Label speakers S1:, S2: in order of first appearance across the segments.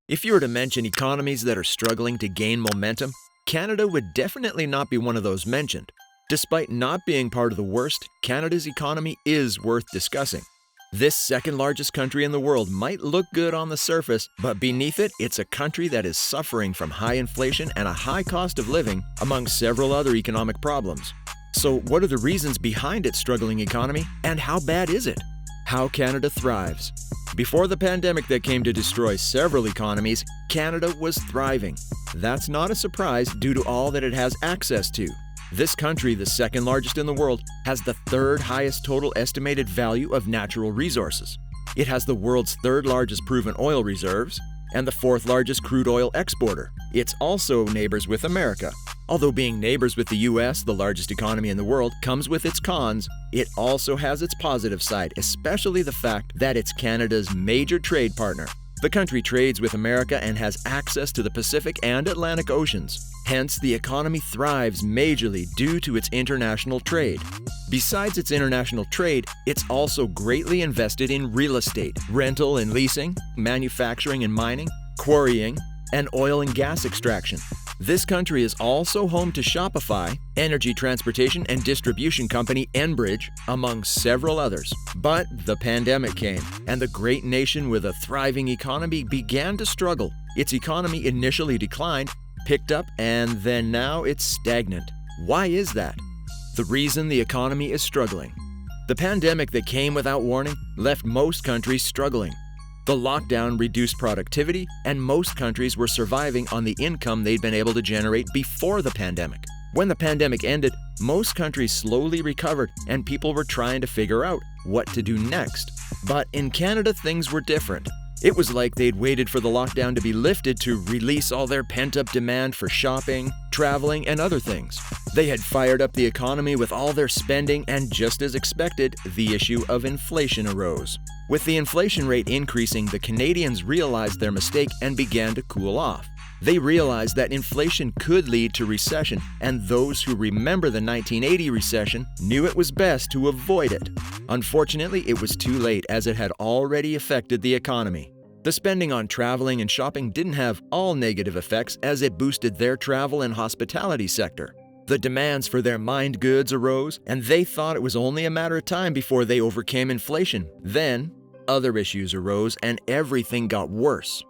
S1: If you were to mention economies that are struggling to gain momentum, Canada would definitely not be one of those mentioned. Despite not being part of the worst, Canada's economy is worth discussing. This second largest country in the world might look good on the surface, but beneath it, it's a country that is suffering from high inflation and a high cost of living, among several other economic problems. So what are the reasons behind its struggling economy, and how bad is it? How Canada thrives. Before the pandemic that came to destroy several economies, Canada was thriving. That's not a surprise due to all that it has access to. This country, the second largest in the world, has the third highest total estimated value of natural resources. It has the world's third largest proven oil reserves and the fourth largest crude oil exporter. It's also neighbors with America. Although being neighbors with the US, the largest economy in the world, comes with its cons, it also has its positive side, especially the fact that it's Canada's major trade partner. The country trades with America and has access to the Pacific and Atlantic Oceans. Hence, the economy thrives majorly due to its international trade. Besides its international trade, it's also greatly invested in real estate, rental and leasing, manufacturing and mining, quarrying, and oil and gas extraction. This country is also home to Shopify, energy transportation and distribution company Enbridge, among several others. But the pandemic came, and the great nation with a thriving economy began to struggle. Its economy initially declined, picked up, and then now it's stagnant. Why is that? The reason the economy is struggling. The pandemic that came without warning left most countries struggling. The lockdown reduced productivity, and most countries were surviving on the income they'd been able to generate before the pandemic. When the pandemic ended, most countries slowly recovered, and people were trying to figure out what to do next. But in Canada, things were different. It was like they'd waited for the lockdown to be lifted to release all their pent-up demand for shopping, traveling, and other things. They had fired up the economy with all their spending, and just as expected, the issue of inflation arose. With the inflation rate increasing, the Canadians realized their mistake and began to cool off. They realized that inflation could lead to recession, and those who remember the 1980 recession knew it was best to avoid it. Unfortunately, it was too late, as it had already affected the economy. The spending on traveling and shopping didn't have all negative effects, as it boosted their travel and hospitality sector. The demands for their mined goods arose, and they thought it was only a matter of time before they overcame inflation. Then, other issues arose, and everything got worse.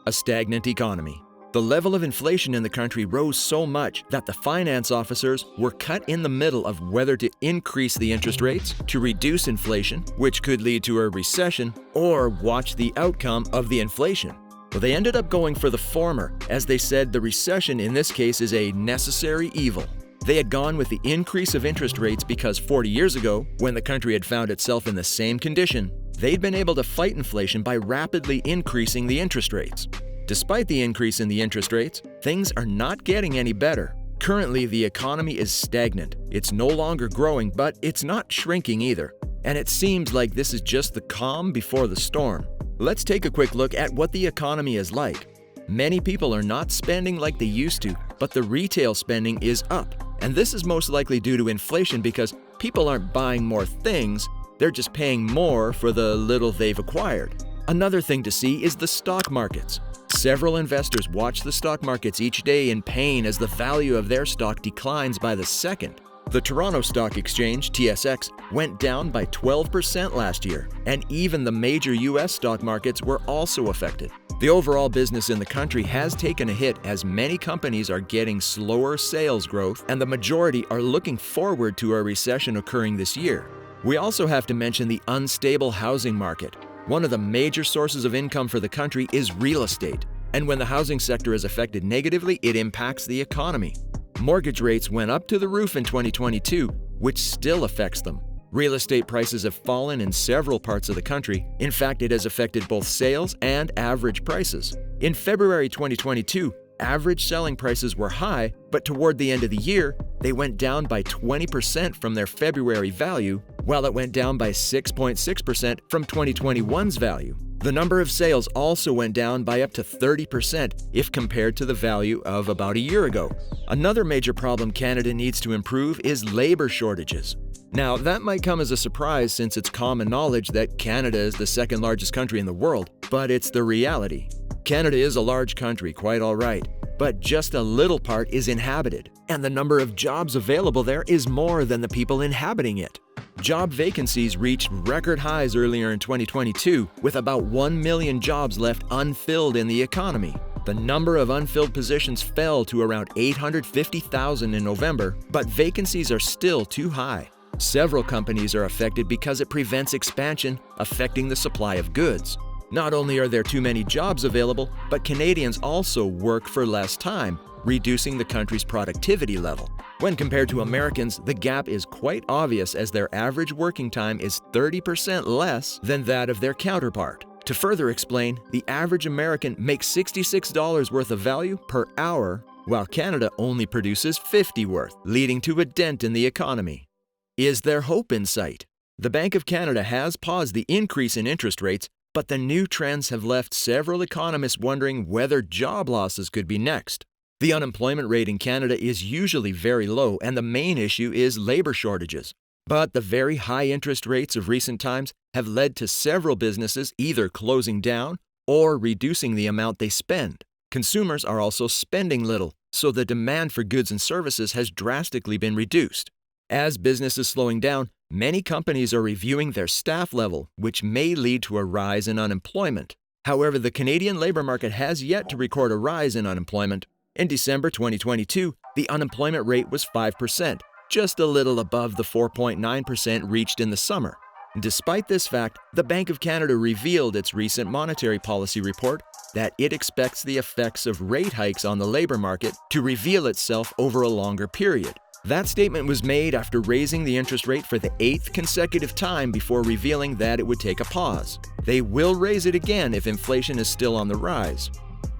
S1: A stagnant economy. The level of inflation in the country rose so much that the finance officers were cut in the middle of whether to increase the interest rates to reduce inflation, which could lead to a recession, or watch the outcome of the inflation. Well, they ended up going for the former, as they said the recession in this case is a necessary evil. They had gone with the increase of interest rates because 40 years ago, when the country had found itself in the same condition, they'd been able to fight inflation by rapidly increasing the interest rates. Despite the increase in the interest rates, things are not getting any better. Currently, the economy is stagnant. It's no longer growing, but it's not shrinking either. And it seems like this is just the calm before the storm. Let's take a quick look at what the economy is like. Many people are not spending like they used to, but the retail spending is up. And this is most likely due to inflation because people aren't buying more things, they're just paying more for the little they've acquired. Another thing to see is the stock markets. Several investors watch the stock markets each day in pain as the value of their stock declines by the second. The Toronto Stock Exchange, TSX, went down by 12% last year, and even the major US stock markets were also affected. The overall business in the country has taken a hit as many companies are getting slower sales growth, and the majority are looking forward to a recession occurring this year. We also have to mention the unstable housing market. One of the major sources of income for the country is real estate, and when the housing sector is affected negatively, it impacts the economy. Mortgage rates went up to the roof in 2022, which still affects them. Real estate prices have fallen in several parts of the country. In fact, it has affected both sales and average prices. In February 2022, average selling prices were high, but toward the end of the year, they went down by 20% from their February value, while it went down by 6.6% from 2021's value. The number of sales also went down by up to 30% if compared to the value of about a year ago. Another major problem Canada needs to improve is labor shortages. Now, that might come as a surprise since it's common knowledge that Canada is the second largest country in the world, but it's the reality. Canada is a large country, quite all right, but just a little part is inhabited, and the number of jobs available there is more than the people inhabiting it. Job vacancies reached record highs earlier in 2022, with about 1 million jobs left unfilled in the economy. The number of unfilled positions fell to around 850,000 in November, but vacancies are still too high. Several companies are affected because it prevents expansion, affecting the supply of goods. Not only are there too many jobs available, but Canadians also work for less time, reducing the country's productivity level. When compared to Americans, the gap is quite obvious as their average working time is 30% less than that of their counterpart. To further explain, the average American makes $66 worth of value per hour, while Canada only produces $50 worth, leading to a dent in the economy. Is there hope in sight? The Bank of Canada has paused the increase in interest rates, but the new trends have left several economists wondering whether job losses could be next. The unemployment rate in Canada is usually very low, and the main issue is labor shortages. But the very high interest rates of recent times have led to several businesses either closing down or reducing the amount they spend. Consumers are also spending little, so the demand for goods and services has drastically been reduced. As business is slowing down, many companies are reviewing their staff level, which may lead to a rise in unemployment. However, the Canadian labor market has yet to record a rise in unemployment. In December 2022, the unemployment rate was 5%, just a little above the 4.9% reached in the summer. Despite this fact, the Bank of Canada revealed its recent monetary policy report that it expects the effects of rate hikes on the labor market to reveal itself over a longer period. That statement was made after raising the interest rate for the 8th consecutive time before revealing that it would take a pause. They will raise it again if inflation is still on the rise.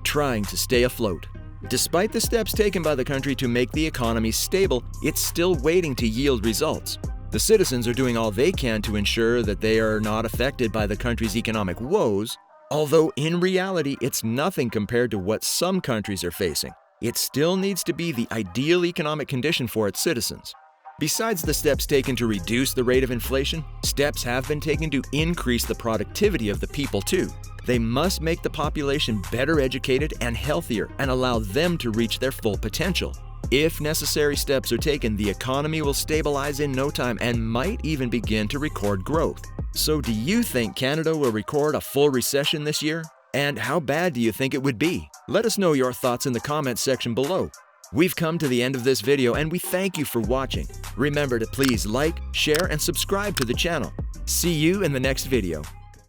S1: Trying to stay afloat. Despite the steps taken by the country to make the economy stable, it's still waiting to yield results. The citizens are doing all they can to ensure that they are not affected by the country's economic woes, although in reality it's nothing compared to what some countries are facing. It still needs to be the ideal economic condition for its citizens. Besides the steps taken to reduce the rate of inflation, steps have been taken to increase the productivity of the people too. They must make the population better educated and healthier and allow them to reach their full potential. If necessary steps are taken, the economy will stabilize in no time and might even begin to record growth. So do you think Canada will record a full recession this year? And how bad do you think it would be? Let us know your thoughts in the comments section below. We've come to the end of this video and we thank you for watching. Remember to please like, share, and subscribe to the channel. See you in the next video.